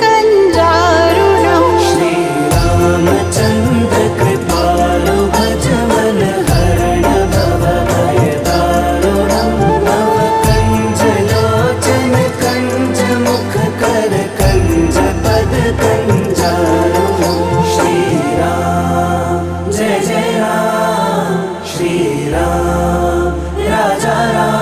कंजारुणम् श्रीरामचन्द्र कृपालु भज मन हरण भव भयदारुणम् भव कंजलोचन कंज मुख कर कंज पद कंजारुणम् श्रीराम जय जय राम श्रीराम राजा राम।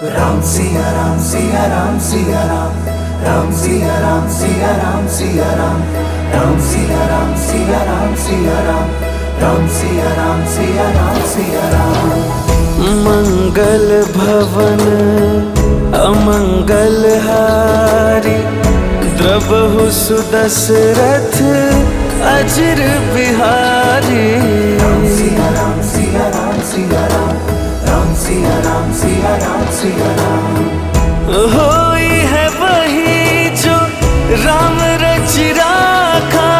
राम सिया राम सिया राम सिया राम, राम सिया राम सिया राम सिया राम, राम सिया राम सिया राम सिया राम, राम सिया राम सिया राम सिया राम। मंगल भवन अमंगल हारी, द्रवहु सुदशरथ अजर बिहारी। राम सिया राम सिया राम सिया राम, राम सिया राम सिया राम सिया राम। होई है वही जो राम रच राखा,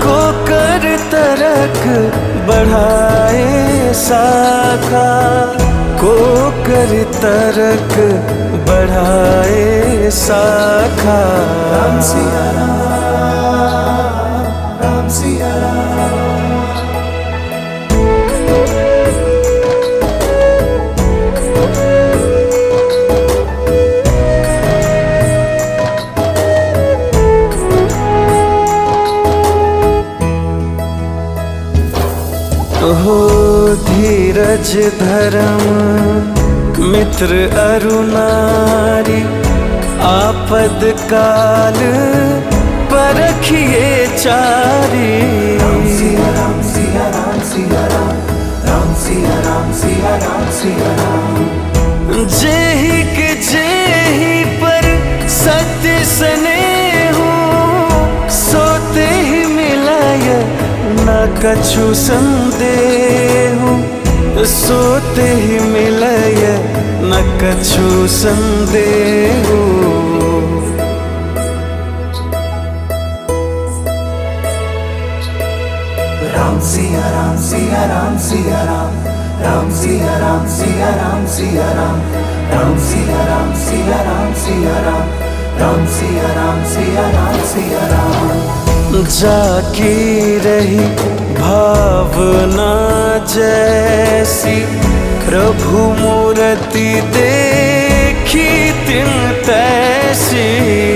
को कर तरक बढ़ाए शाखा, को कर तरक बढ़ाए शाखा। राम सिया राम, राम सिया राम। हो धीरज धर्म मित्र अरुनारी, आपद काल परखिए चारी। राम सिया राम सिया राम सिया राम, राम सिया राम सिया राम सिया राम। जेहि के जेहि पर सत्य स्नेहु, सोते ही मिलाय न कछु संदेहु, सोते ही मिलय न कछु संदेहु। राम सिया राम सिया राम सिया राम, राम सिया राम सिया राम सिया राम, राम सिया राम सिया राम सिया राम, राम सिया राम सिया राम सिया राम। जाकी रही भावना जैसी, प्रभु मूर्ति देखी तिन तैसी।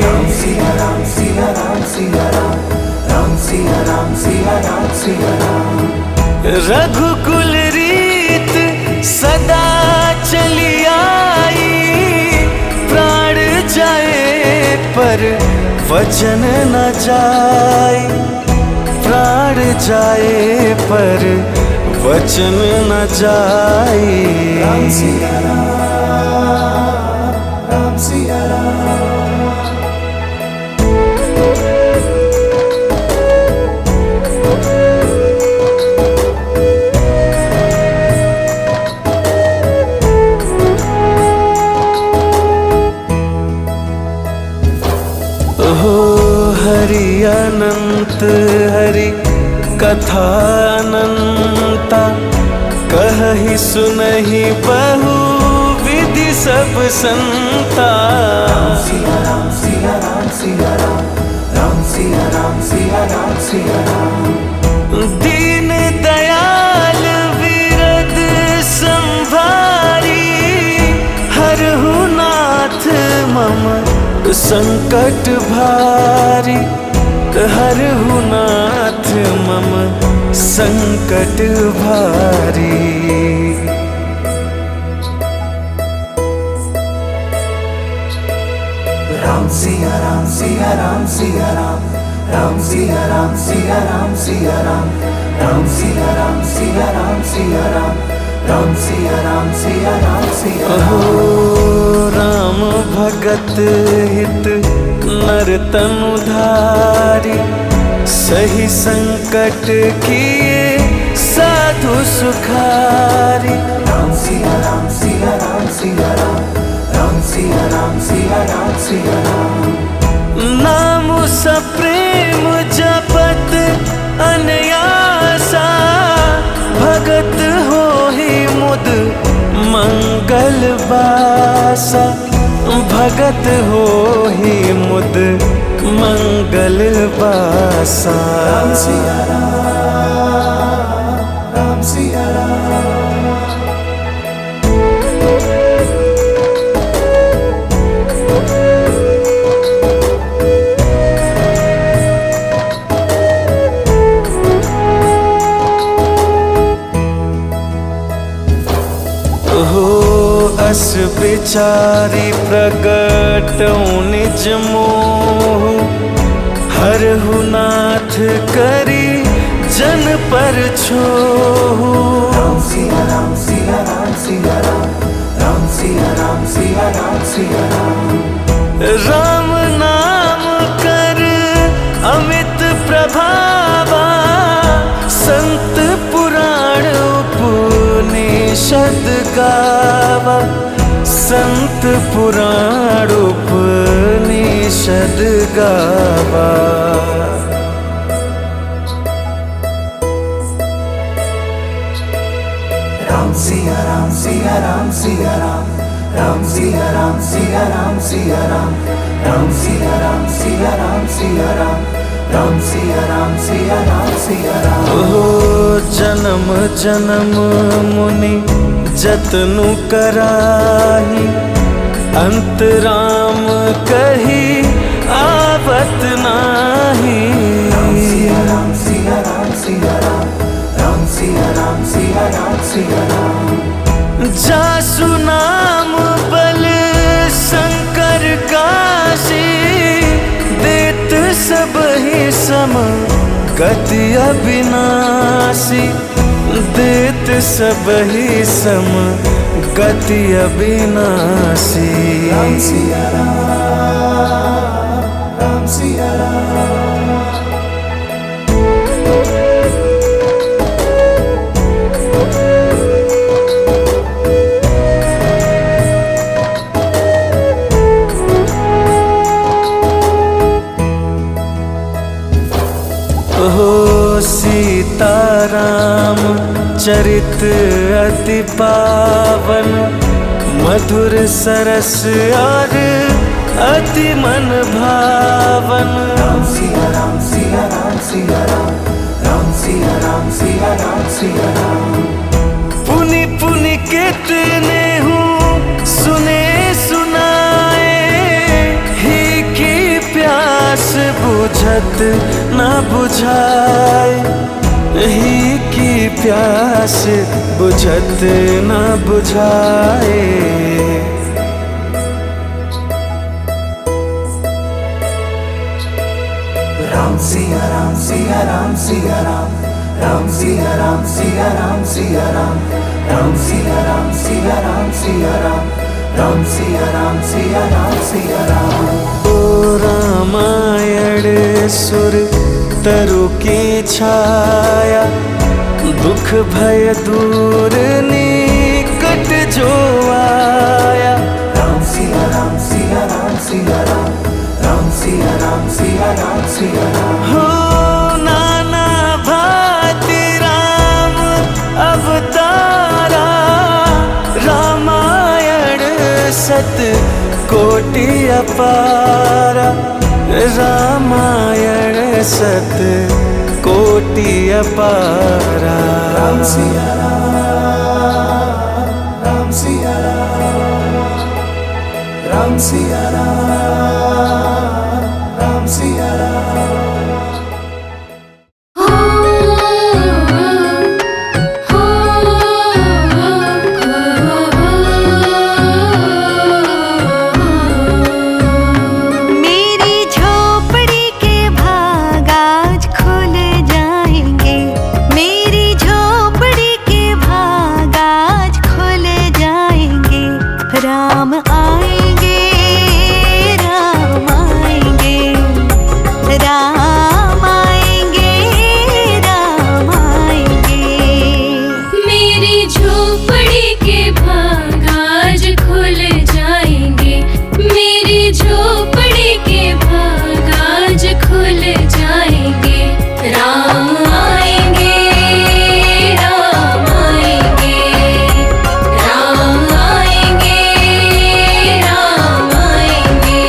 राम सिया राम सिया राम सिया राम, राम सिया राम सिया राम सिया राम। रघुकुल रीत सदा चली आई, प्राण जाए पर वचन न जाए, प्राण जाए पर वचन न जाए। राम सिया राम, राम सिया राम। हो हरि अनंत हरि कथा अनंता, कहहि सुनहि बहु विधि सब संता। राम सिया राम सिया राम सिया राम, राम सिया राम सिया राम सिया राम। दीन दयाल विरद संभारी, हरहु नाथ मम संकट भारी, हरहु नाथ मम संकट भारी। राम सिया राम सिया राम सिया राम, राम सिया राम सिया राम सिया राम, राम सिया राम सिया राम सिया राम, राम सिया राम सिया राम सिया राम। राम भगत हित नरतनु धारी, सही संकट किए साधु सुखारी। राम सिया राम सिया राम सिया राम, राम सिया राम सिया राम सिया राम। नाम सप्रेम जपत अनयासा, भगत होहि मुद मंगल बासा, भगत होहि मुद मंगल बासा। राम सिया राम, राम सिया राम। बस बिचारी प्रगट निज मोह, हरहु नाथ करी जन पर छोह। राम सिया राम सिया राम सिया राम, राम सिया राम सिया राम सिया राम। राम नाम कर अमित प्रभावा, संत पुराण उपनिषद गावा, संत पुराण उपनिषद गावा। राम सिया राम सिया राम सिया राम, राम सिया राम सिया राम सिया राम, राम सिया राम सिया राम सिया राम, राम सिया राम सिया राम सिया राम। ओ जन्म जन्म मुनि जतनु कराही, अंत राम कही आवत नाही। राम सिया राम सिया राम सिया राम, राम सिया राम सिया राम सिया राम। जासु नाम बल शंकर काशी, देत सब ही सम गति अविनाशी, देत सब ही सम गति अविनाशी। राम सिया राम, राम सिया राम। हो सीताराम चरित अति पावन, मधुर सरस और अति मन भावन। राम सिया राम सिया राम सिया राम, राम सिया राम सिया राम सिया राम। पुनि पुनि कितने हूँ सुने सुनाए, ही की प्यास बुझत न बुझाए, ही की प्यास बुझत न बुझाए। राम सिया राम सिया राम सिया राम, राम सिया राम सिया राम सिया राम, राम सिया राम सिया राम सिया राम, राम सिया राम सिया राम सिया राम। ओ रामायण सुर तरु की छाया, दुख भय दूर निकट जो आया। राम सिया राम सिया राम सिया राम, राम सिया राम सिया राम सिया राम। हो नाना भांति राम अवतारा, रामायण सत कोटि अपारा, रामायण सत कोटि अपारा। राम सिया राम, राम सिया राम, राम सिया राम, राम सिया राम। राम आएंगे, राम आएंगे, राम आएंगे, राम आएंगे। मेरी झोपड़ी के भाग आज खुल जाएंगे, मेरी झोपड़ी के भाग आज खुल जाएंगे। राम आएंगे, राम आएंगे, राम आएंगे, राम आएंगे।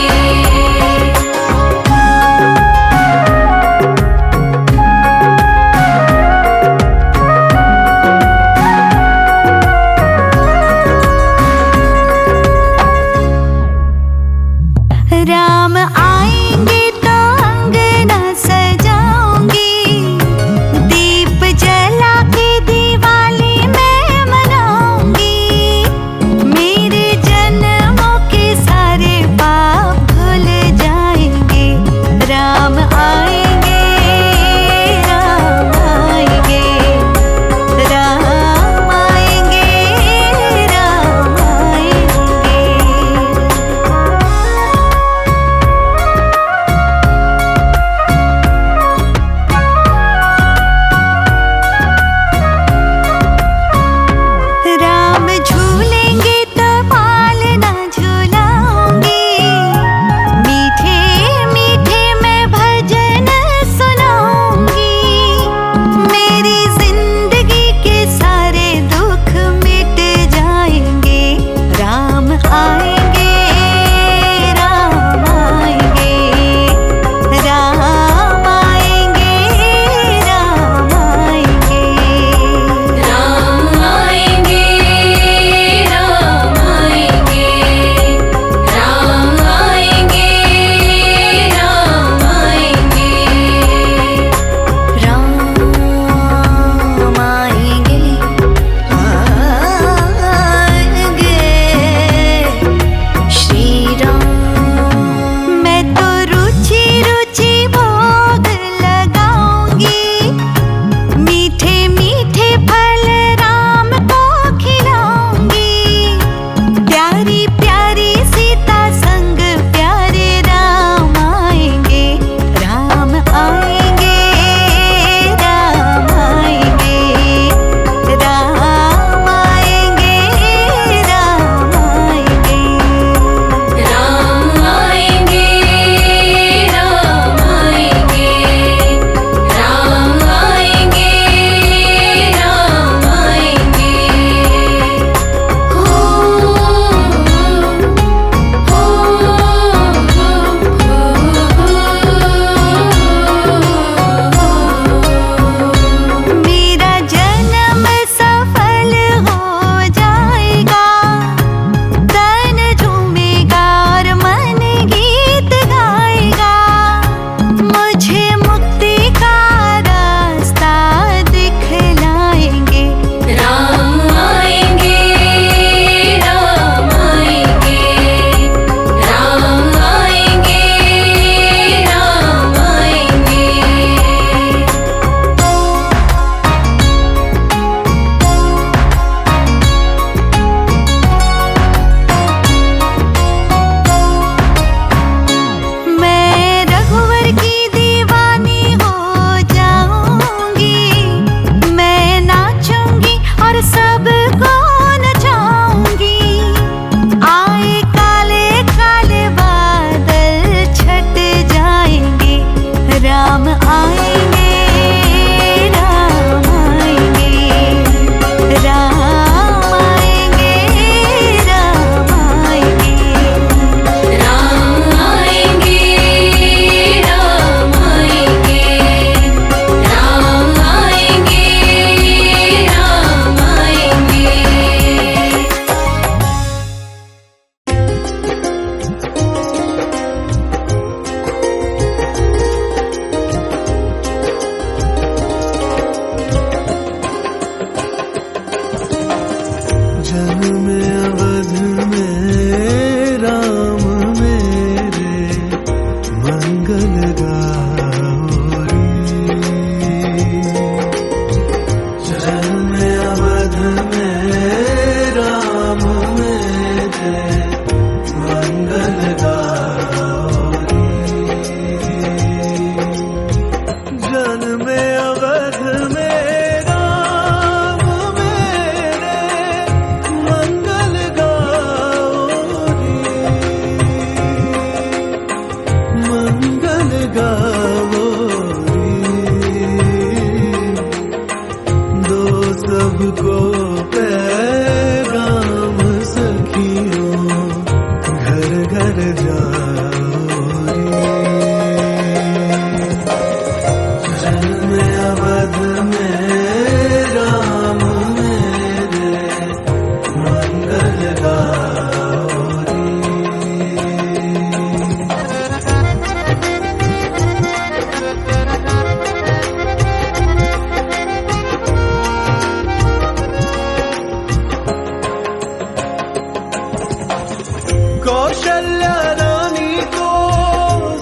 कौशल्या रानी को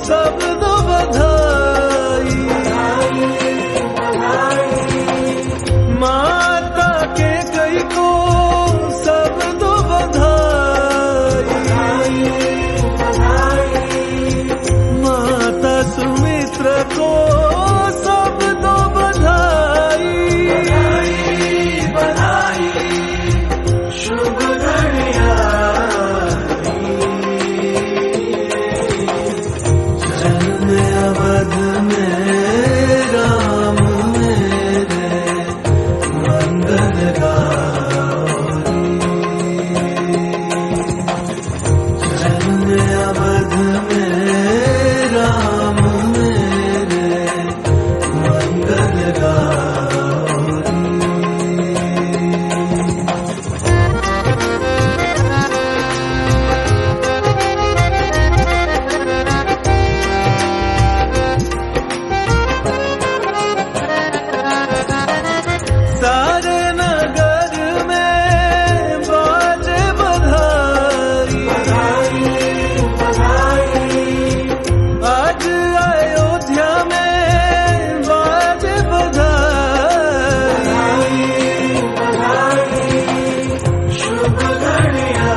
सब दो बधाई, माता के कई को सब दो बधाई, माता सुमित्रा को सब दो बधाई, बधाई शुभ घड़िया जन्म अवध में राम मेरे मंगल गारी, जन्म अवध में राम मेरे मंगल गारी। सारे नगर में बाजे बधाई, आज अयोध्या में बाजे बधाई, शुभ घड़िया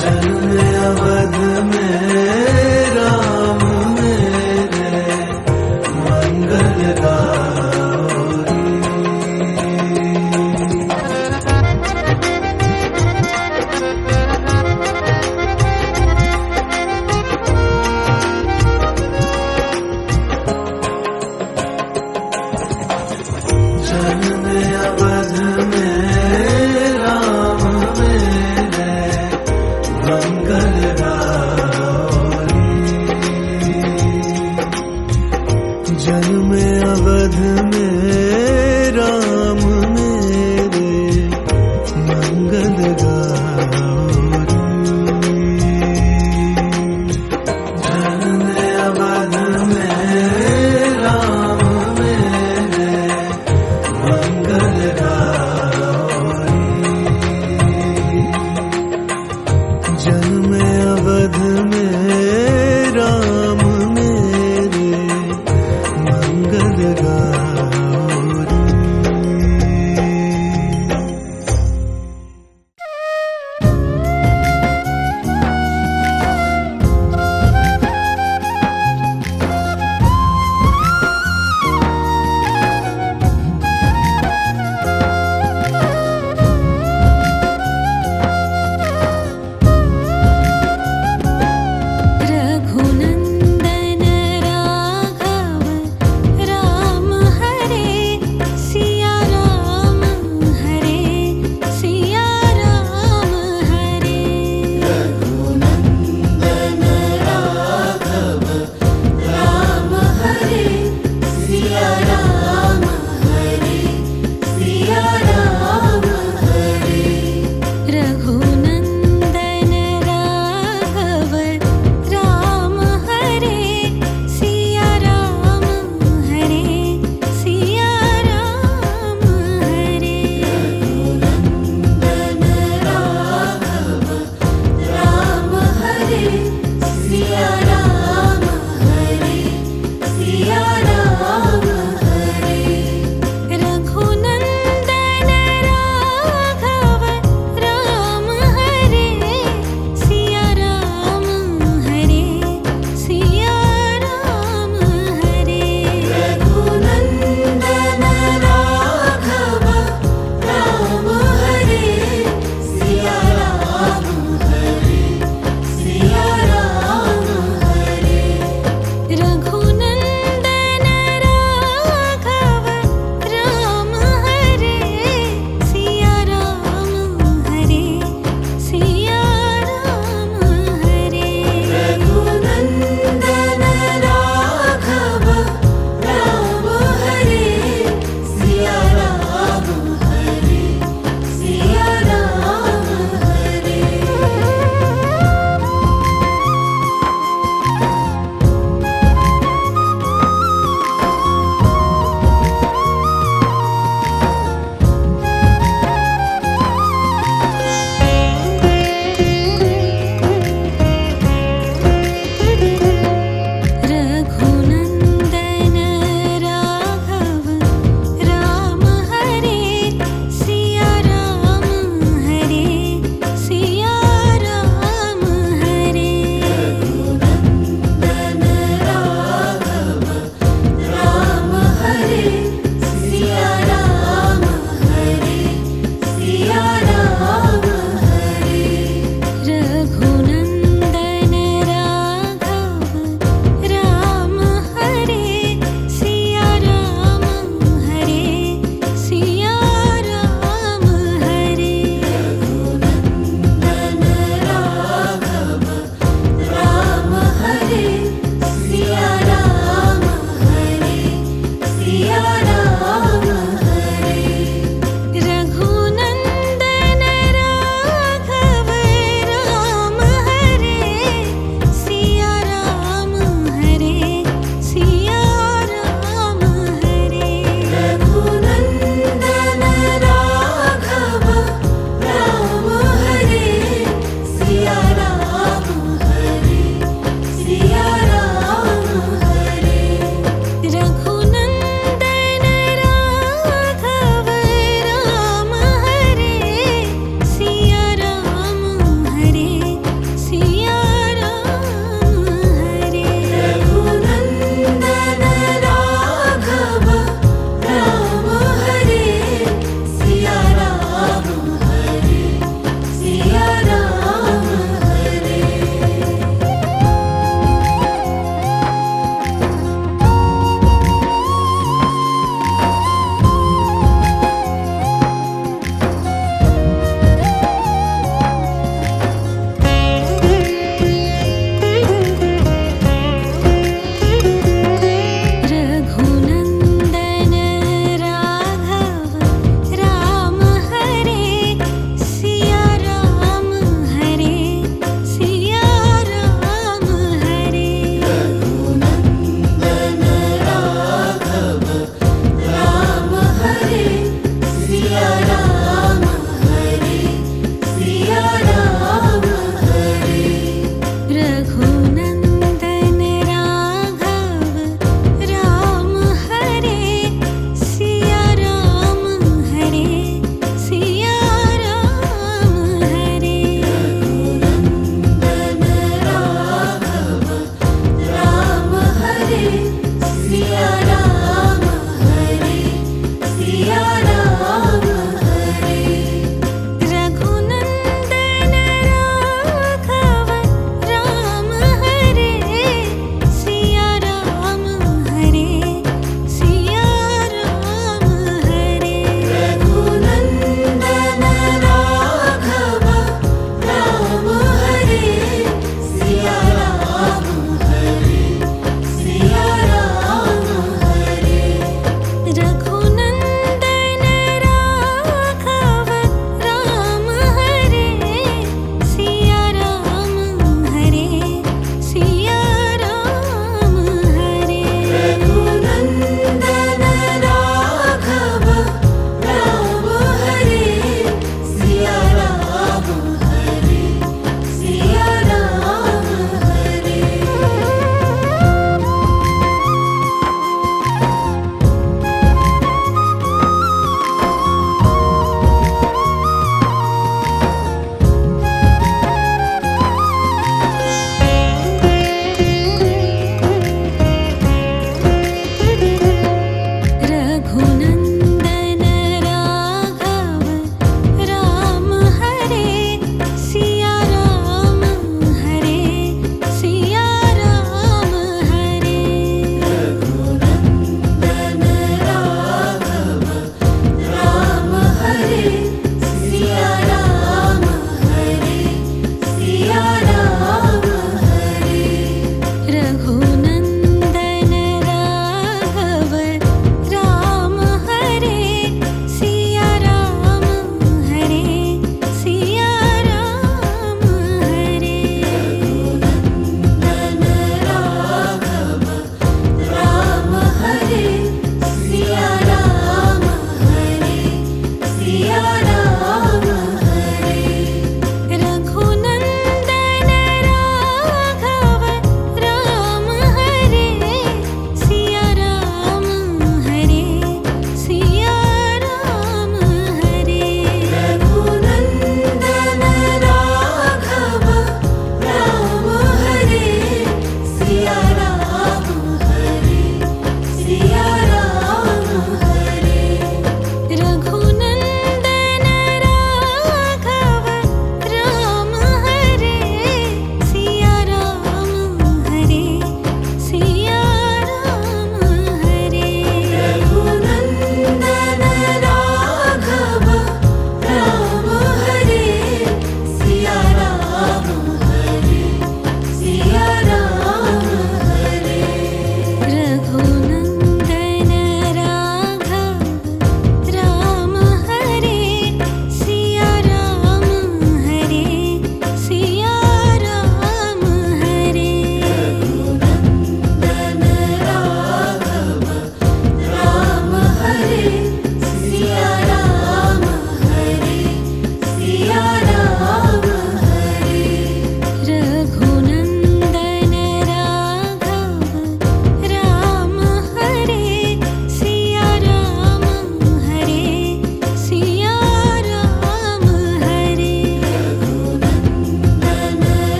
जन्म अवध में राम मेरे मंगल गारी। जन्म अवध में राम मेरे मंगल गारी, जन्म अवध में राम मेरे मंगल गारी, जन्म अवध में राम मेरे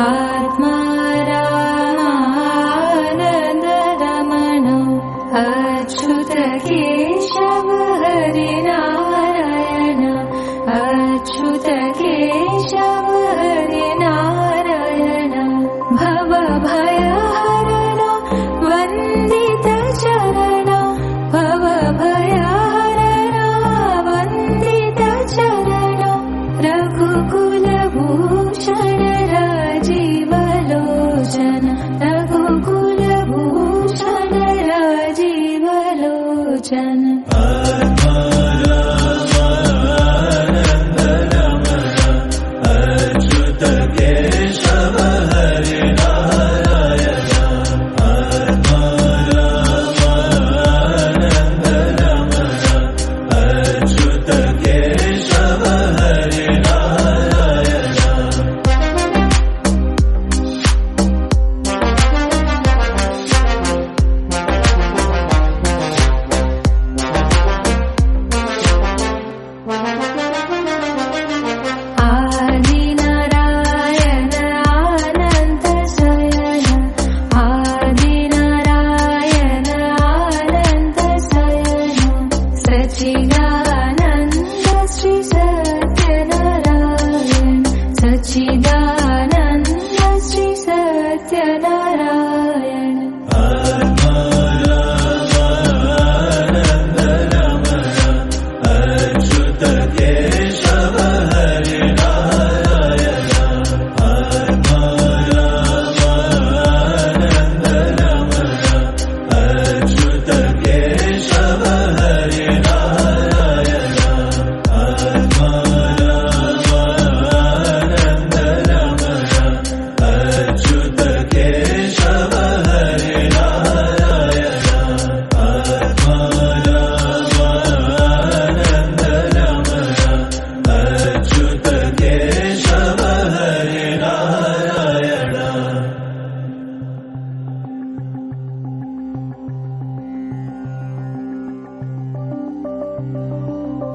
आत्मा रामानंद रमण अच्युत केशव हरि नारायण अच्युत केशव हरि नारायण भव भय हरण वंदित चरण भव भय हरण वंदित चरण रघुकुल भूषण राजीव लोचन रघुकुल भूषण राजीव लोचन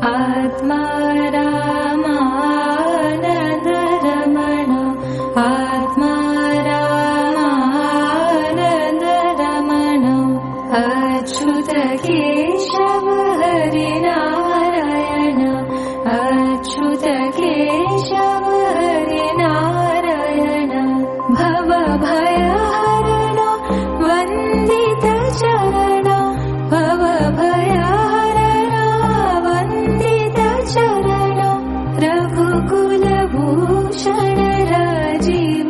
आत्मा रामानंद रमण आत्मा रामानंद रमण अच्युत केशव हरि नारायण अच्युत केशव हरि नारायण भव भय हरण वंदित चरण भव भय रघुकुल भूषण राजीव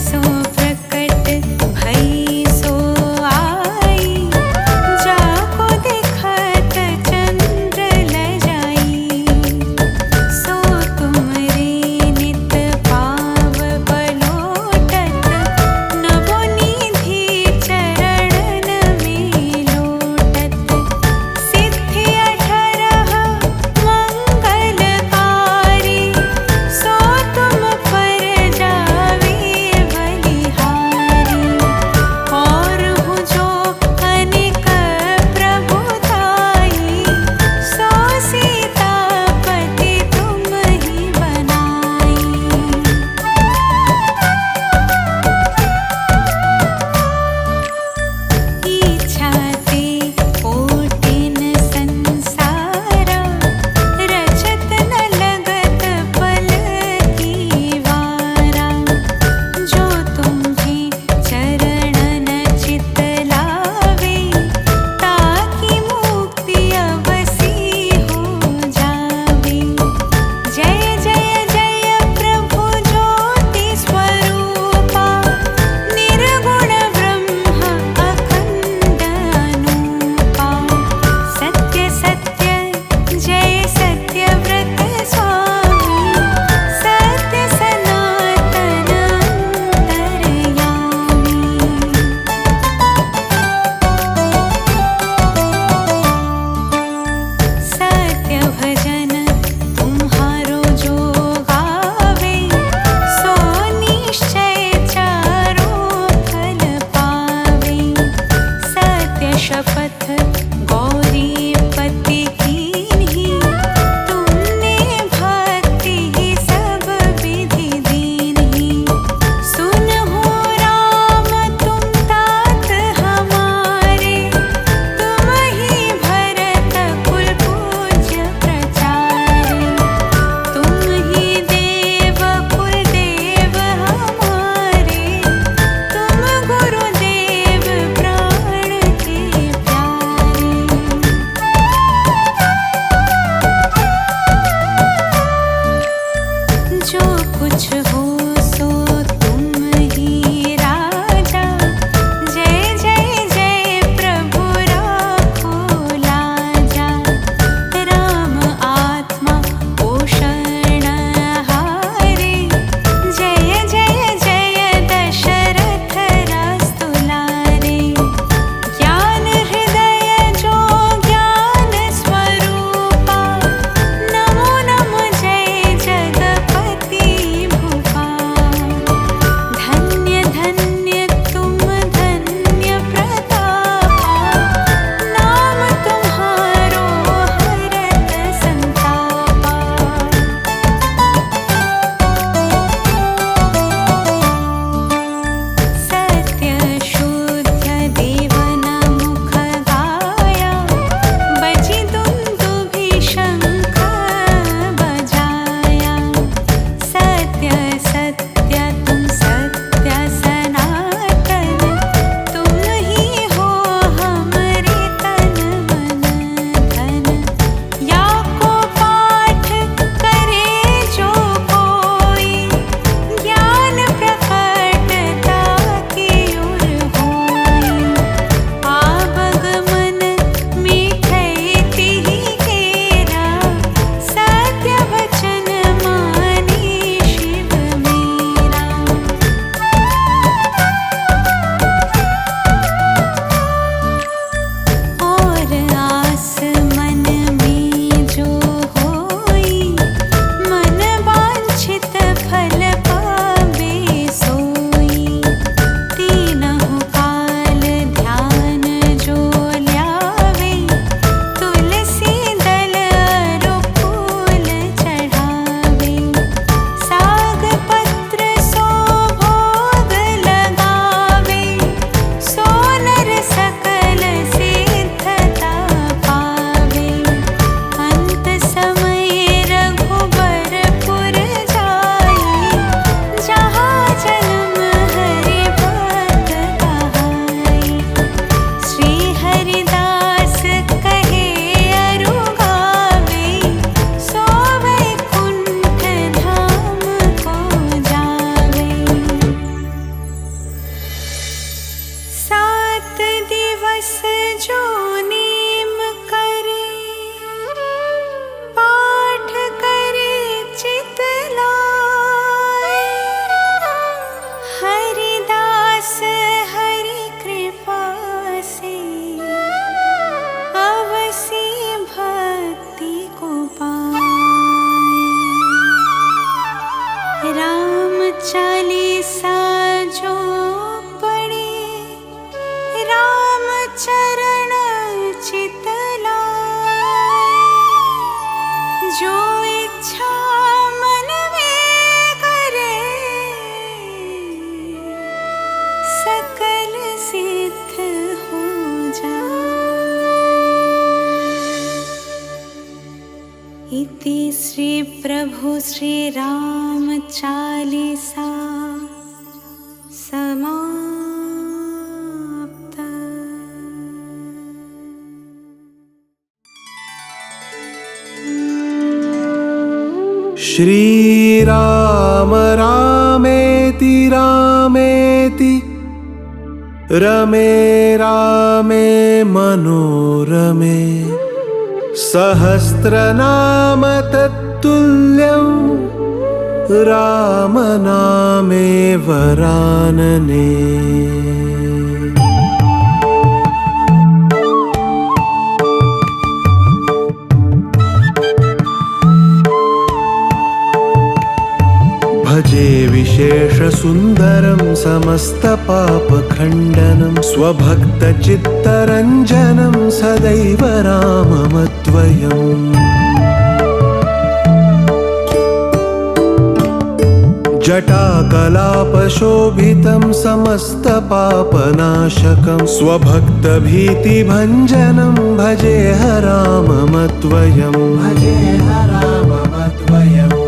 सो प्रकट भई सो आई, जाको देखत चंद्र लजाई। सो तुमरे नित पाव पलोटत, नभो निधि चरणन में लोटत। सिद्धि 18 मंगलकारी, सो तुम पर जावे बलिहारी। दास जो नेम करे, पाठ करे चित लाए। हरिदास हरि कृपा से अवसी भक्ति को पाए। राम चालीसा जो पढ़े, राम चरण चित लाए। जो इच्छा मन में करे, सकल सिद्ध हो जाए। इति श्री प्रभु श्री राम चालीसा समाप्त। श्रीराम रामेति रामेति रमे रामे मनोरमे। सहस्रनाम तत्तुल्यं रामनामे वरानने। भजे विशेष सुंदरं समस्त पाप खंडनं। स्वभक्त चित्तरंजनं सदैव राममद्वयम्। जटाकलापशोभितं समस्त पापनाशकं। स्वभक्त भीतिभञ्जनं भजे राममद्वयम्। भजे राममद्वयम्।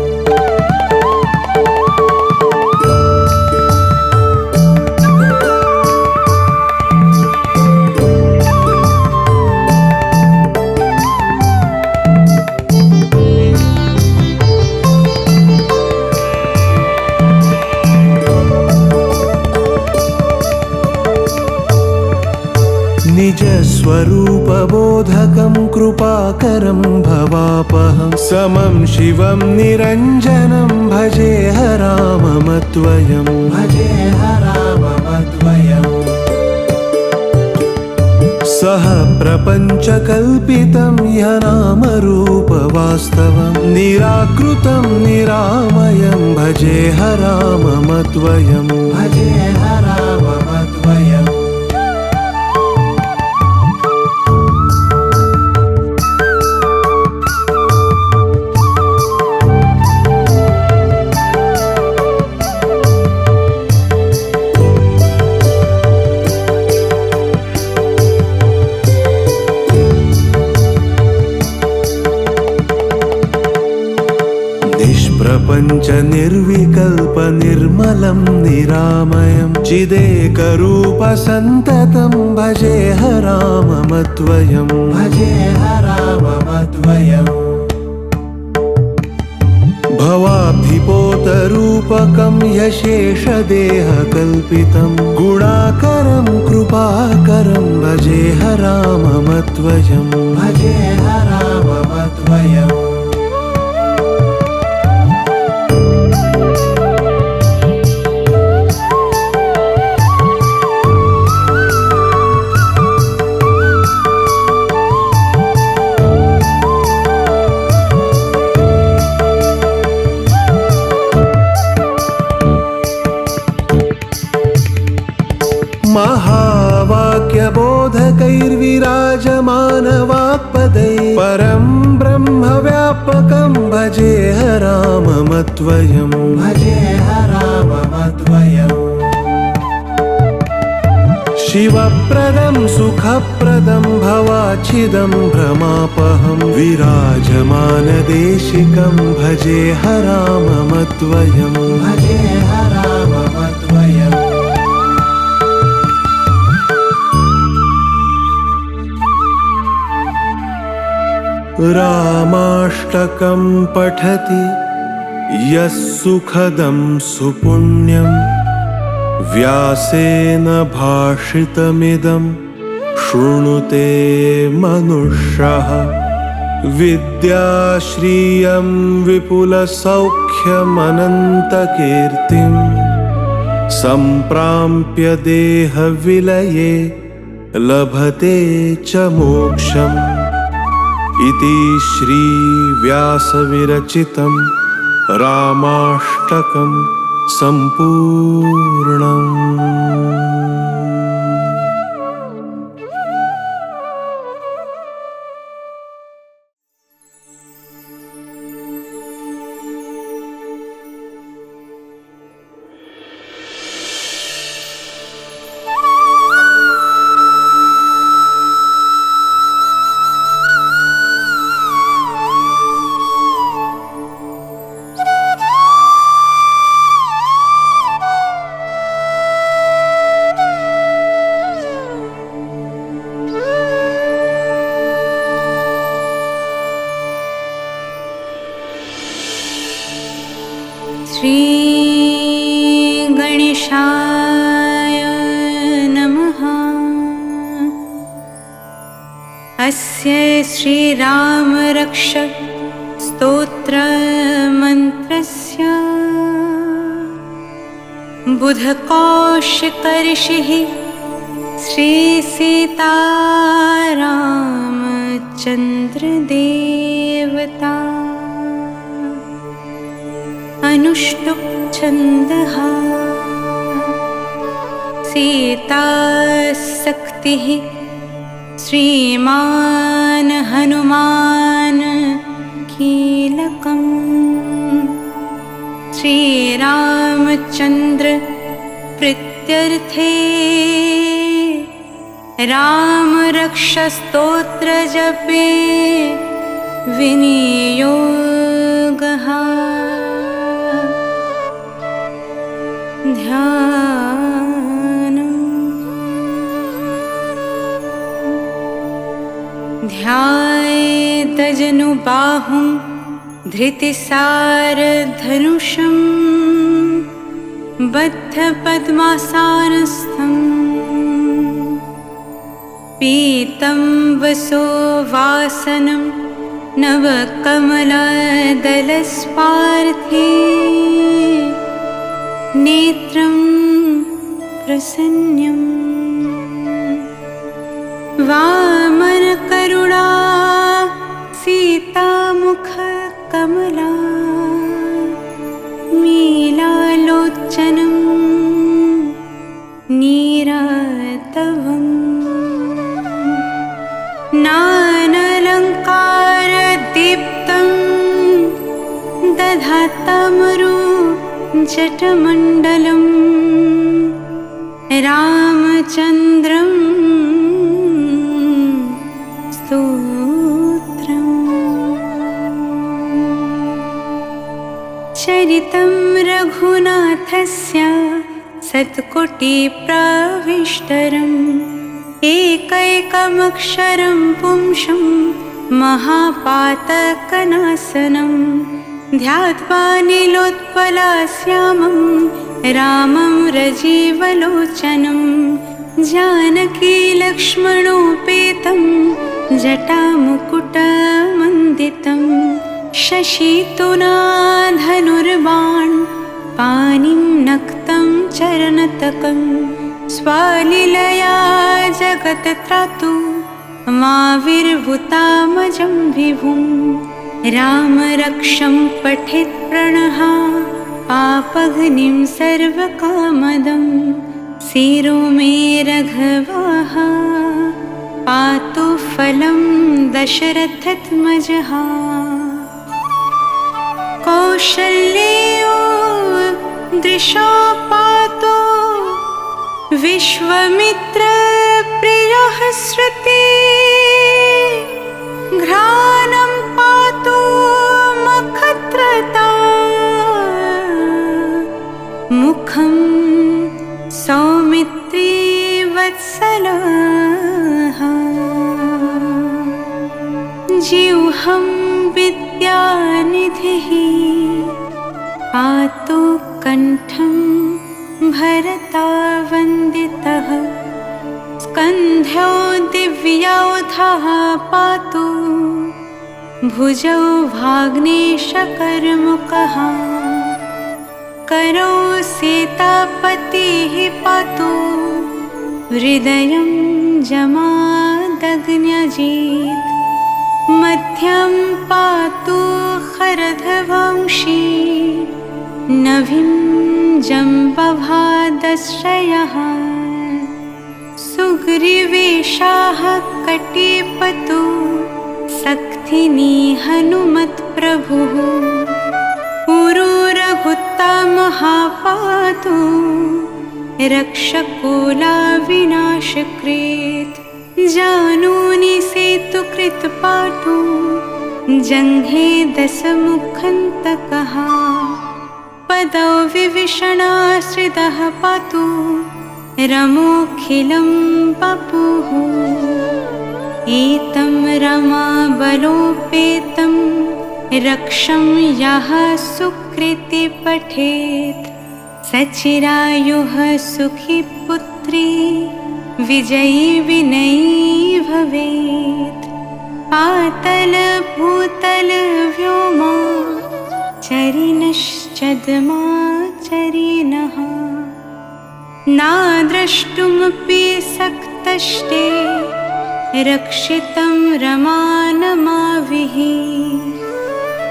निज स्वरूप बोधकं कृपाकरं भवापहं। समं शिवं निरञ्जनं भजे राममद्वयम्। भजे राममद्वयम्। सह प्रपञ्चकल्पितं ह्यनामरूपवास्तवं। निराकृतं निरामयं भजे राममद्वयम्। भजे राममद्वयम्। निष्प्रपञ्च निर्विकल्प निर्मलं निरामयं। चिदेकरूप सन्ततं भजे राममद्वयम्। भजे राममद्वयम्। भवाब्धिपोतरूपकं यशेषदेहकल्पितं। गुणाकरं कृपाकरं भजे राममद्वयम्। भजे राममद्वयम्। महावाक्यबोधकैर्विराजमानवाक्पदैः। परं ब्रह्मव्यापकं भजे राममद्वयम्। भजे राममद्वयम्। शिवप्रदं सुखप्रदं भवाच्छिदं भ्रमापहं। विराजमानदेशिकं भजे राममद्वयम्। भजे राममद्वयम्। रामाष्टकं पठति यः सुखदं सुपुण्यं। व्यासेन भाषितमिदं शृणुते मनुष्यः विद्याश्रियं विपुलसौख्यमनन्तकीर्तिम् सम्प्राप्य देहविलये लभते च मोक्षम् इति श्रीव्यासविरचितं रामाष्टकं सम्पूर्णम्। श्री गणेशाय नमः। अस्य श्रीरामरक्ष स्तोत्रमन्त्रस्य बुधकौशिकऋषिः श्रीसीतारामचन्द्रदेवता अनुष्टुप् छन्दः सीताशक्तिः श्रीमान् हनुमान् कीलकम् श्रीरामचन्द्र प्रीत्यर्थे रामरक्षस्तोत्रजपे विनियोगः। ध्यायेदजनुबाहुं धृतिसारधनुषं बद्धपद्मासनस्थम् पीतं वसोवासनं नवकमलदलस्पार्थे नेत्रं प्रसन्नं वामनकरुणा सीतामुखकमला मीलालोचनं नीरातवम् नानालङ्कारदीप्तं दधातामरु जटमण्डलं रामचन्द्रं स्तोत्रम्। चरितं रघुनाथस्य शतकोटिप्रविष्टरम् एकैकमक्षरं पुंसं महापातकनाशनं ध्यात्वा नीलोत्पलाश्यामं रामं रजीवलोचनं जानकी लक्ष्मणोपेतं जटामुकुटमण्डितं शशितुनाधनुर्बाण पाणिं नक्तं चरणतकं स्वालीलया जगत्त्रातु माविर्भूतामजं विभुं रामरक्षं पठेत् प्रणः पापघ्निं सर्वकामदं शिरो मे रघवाः पातु फलं दशरथात्मजः कौशल्यो दृशो पातु विश्वामित्रप्रियः श्रुति घ्राणं पातु मखत्रता मुखं सौमित्री वत्सलः जिह्वं विद्यानिधिः पातु कण्ठं भरतावन्दितः कन्ध्यौ दिव्यौधः पातु, भुजौ भाग्नेशकर्मुकः, करौ सीतापतिः पातु, हृदयं जमादग्न्यजित्, मध्यं पातु खरधवंशी, नभिं जम्बभादश्रयः, सुग्रीवेशाः कटिपतु, सक्थिनी हनुमत्प्रभुः, पुरुरघुत्तमः पातु, रक्षकोलाविनाशकृत्, जानूनि सेतुकृत्पाटु, जङ्घे दशमुखन्तकः, पदौ विभीषणाश्रितः पातु, रमोऽखिलं वपुः, एतं रमाबलोपेतं रक्षं यः सुकृति पठेत्, सचिरायुः सुखी पुत्री, विजयी विनयी भवेत्, पातल भूतल व्योमा, चरिनश्चद्माचरिणः, नाद्रष्टुमपि शक्तस्ते, रक्षितं रमानमाविः,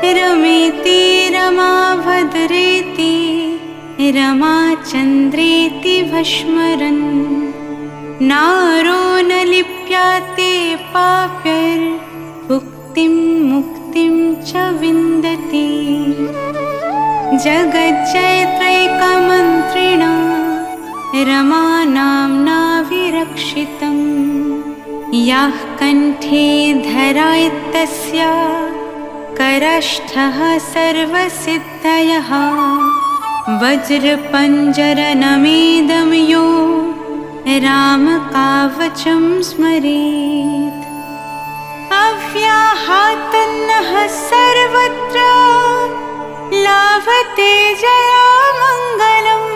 रमेति रमाभद्रेति, रमाचन्द्रेति भस्मरन्, नारो न लिप्याते पाप्यैर्भुक्तिं मुक्तिं च विन्दति, जगज्जयत्रैकमन्त्रिणा, रमानाम्ना विरक्षितम्, यः कण्ठे धरायत्तस्य, करष्ठः सर्वसिद्धयः, वज्रपञ्जरनमेदं यो, रामकावचं स्मरेत्, अव्याहतन्नः सर्वत्र, लाभते जयामङ्गलम्,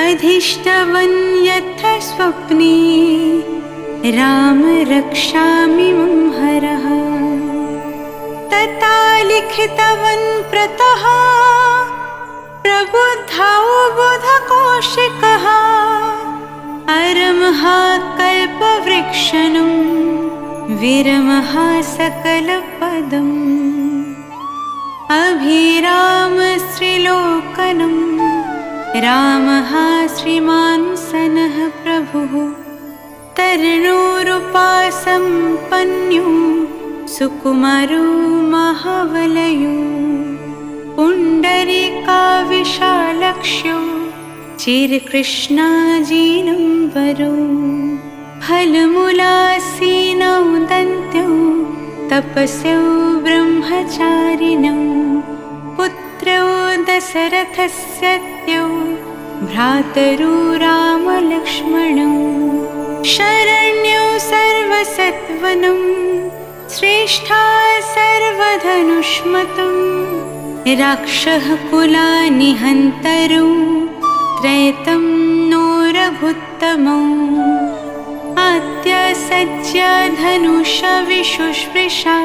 अधिष्ठवन् यथा स्वप्ने, राम रक्षामि मम हरः, तथा लिखितवन् प्रतः, प्रबुद्धौ बुधकौशिकः, अरमः कल्पवृक्षणं, विरमः सकलपदम्, अभिराम श्रीलोकनं, रामः श्रीमान् सनः प्रभुः, तरुणोरुपासम्पन्यो, सुकुमारो महाबलयो, पुण्डरीकाविशालक्ष्यो, चिरकृष्णाजिनम्बरो, फलमूलासीनौ दन्त्यो, तपस्यो ब्रह्मचारिणौ, पुत्रौ दशरथस्य द्यौ, भ्रातरौ रामलक्ष्मणौ, शरण्यौ सर्वसत्त्वनं, श्रेष्ठा सर्वधनुष्मतं, राक्षः कुलानिहन्तरौ, त्रैतं नो रघुत्तमौ, आद्यसज्य धनुषविशुष्पृशा,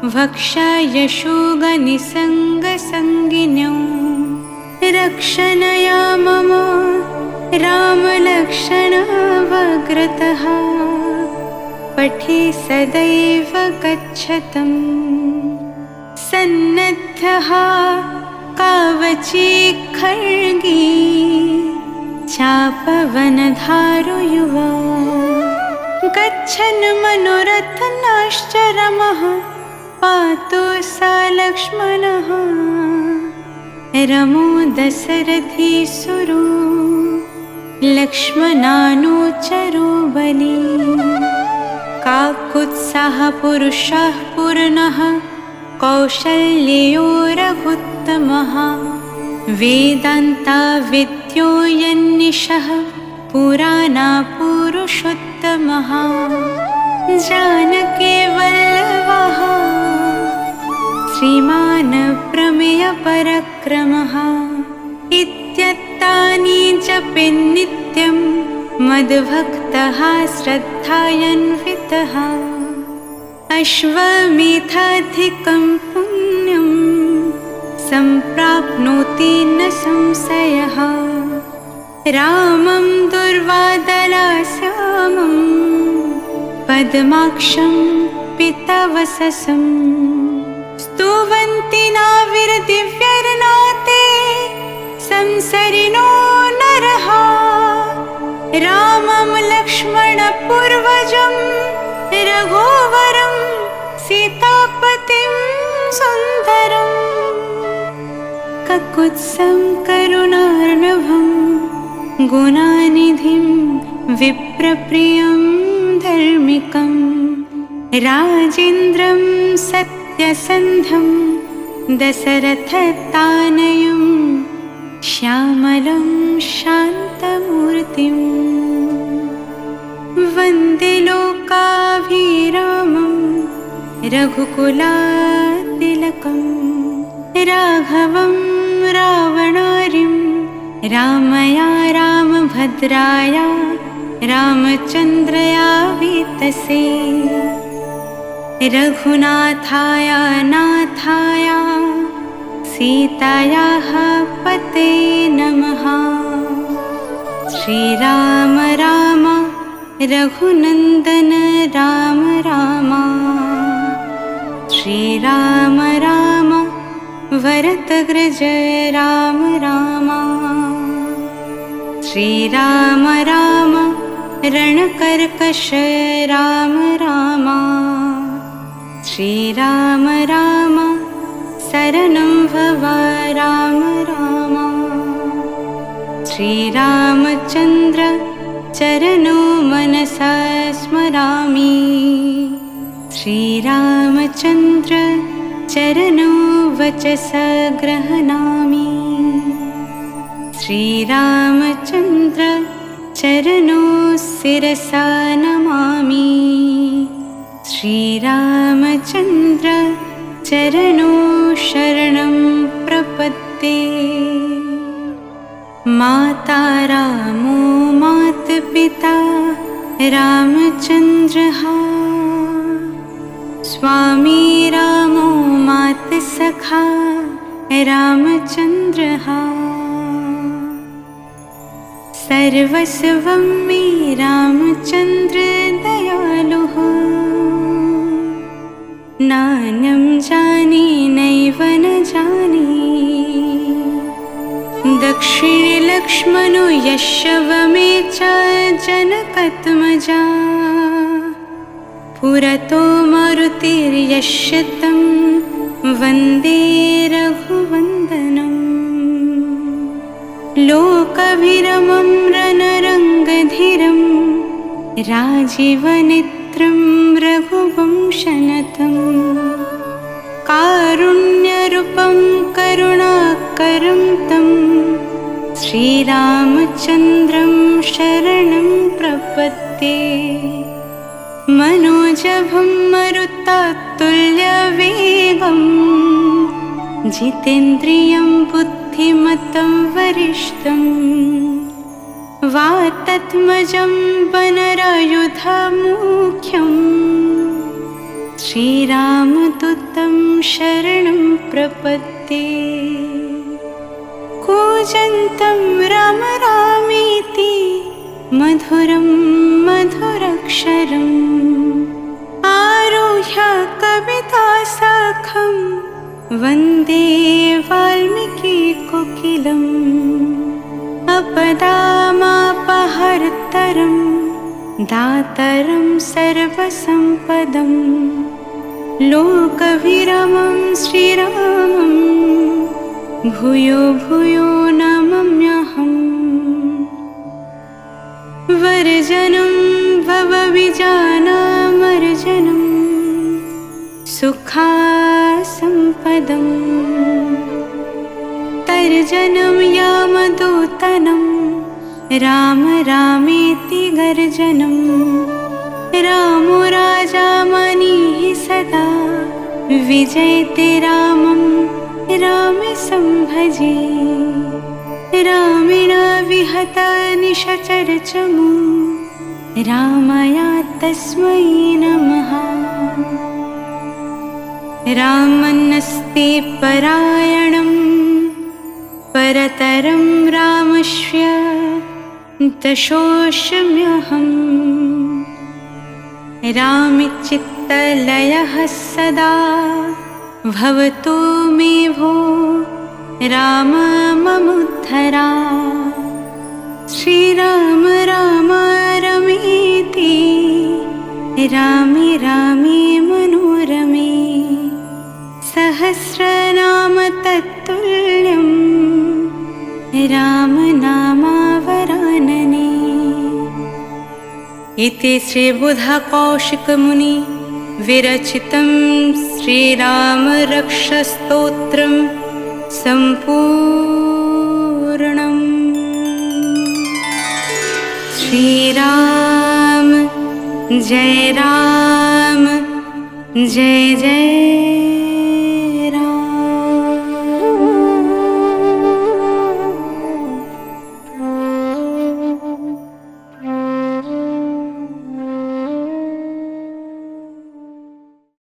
भक्षयशोगनिसङ्गसङ्गिन्यौ, रक्षणया मम रामलक्ष्मणावग्रतः, पठे सदैव गच्छतम्, सन्नद्धः कावची खड्गी, चापवनधारो युवा, गच्छन् मनोरथनाश्च रमः, पातु सा लक्ष्मणः, रमो दशरथी सुरो, लक्ष्मणानुचरो बली, काकुत्साह पुरुषः पूर्णः, कौशल्यो रघुत्तमः, वेदान्ता विद्यो यन्निशः, पुराणा पुरुषोत्तमः, जानकी वल्लभः, श्रीमान् प्रमेयपराक्रमः, इत्येतानि जपेन्नित्यं, मद्भक्तः श्रद्धान्वितः अश्वमेधाधिकं पुण्यं सम्प्राप्नोति न संशयः रामं दुर्वादलाश्यामं पद्माक्षं पीतवससं स्तुवन्ति नाविर्दिव्यैर्नाते संसरिणो नरः रामं लक्ष्मणपूर्वजं रघुवरं सीतापतिं सुन्दरम् ककुत्सं करुणार्णवं गुणानिधिं विप्रप्रियं धर्मिकं राजेन्द्रं सत्यसन्धं दशरथतानयं श्यामलं शान्तमूर्तिम् वन्दे लोकाभिरामं रघुकुलातिलकं राघवं रावणारिं रामया रामभद्राया रामचन्द्रया वेतसे रघुनाथाय नाथाय सीतायाः पते नमः श्रीराम राम रघुनन्दन राम राम श्रीराम राम भरतग्रज राम राम श्रीराम राम रणकर्कश राम राम श्रीराम राम शरणं भव राम राम श्रीरामचन्द्र चरणो मनसा स्मरामि श्रीरामचन्द्र चरणो वचसा गृह्णामि श्रीरामचन्द्र चरणो शिरसा नमामि श्रीरामचन्द्र चरणो शरणं प्रपद्ये माता रामो मातपिता रामचन्द्रः स्वामी रामो मातसखा रामचन्द्रः सर्वस्वं मे रामचन्द्र दयालुः नान्यं जाने नैव न जाने दक्षिणे लक्ष्मणो यशवमे च जनकात्मजा पुरतो मारुतिर्यस्य तं वन्दे रघुवन्दनम् लोकभिरमं रणरङ्गधीरं राजीवनेत्रं रघुवंशनतं कारुण्यरूपं करुणाकरं तं श्रीरामचन्द्रं शरणं प्रपद्ये मनोजभं मरुतातुल्यवेगं जितेन्द्रियं बुद्धिमतं वरिष्ठं वातात्मजं वनरायुधमुख्यं श्रीरामदूतं शरणं प्रपद्ये कूजन्तं राम रामेति मधुरं मधुराक्षरम् आरुह्य कविताशाखं वन्दे वाल्मीकिकोकिलम् अपदामापहर्तरं दातरं सर्वसम्पदं लोकविरामं श्रीरामं भूयो भूयो नमाम्यहम् वर्जनं भवविजानामर्जनं सुखासम्पदम् तर्जनं यामदूतनं राम रामेति गर्जनं रामो राजा मनिः सदा विजयते रामं रामे संभजे रामेण विहत निशाचरचमू रामाय तस्मै नमः। रामन्नस्ति परायणं परतरं रामस्य दशोऽस्म्यहम्। रामचित्तलयः सदा भवतु मे भो राम ममुद्धरा। श्रीराम राम रमेति रामे रामे मनोरमे। सहस्रनाम तत्तुल्यं राम नामावरानने। इति श्रीबुधकौशिकमुनि विरचितं श्रीरामरक्षस्तोत्रं सम्पूर्णम्। श्रीराम जय जय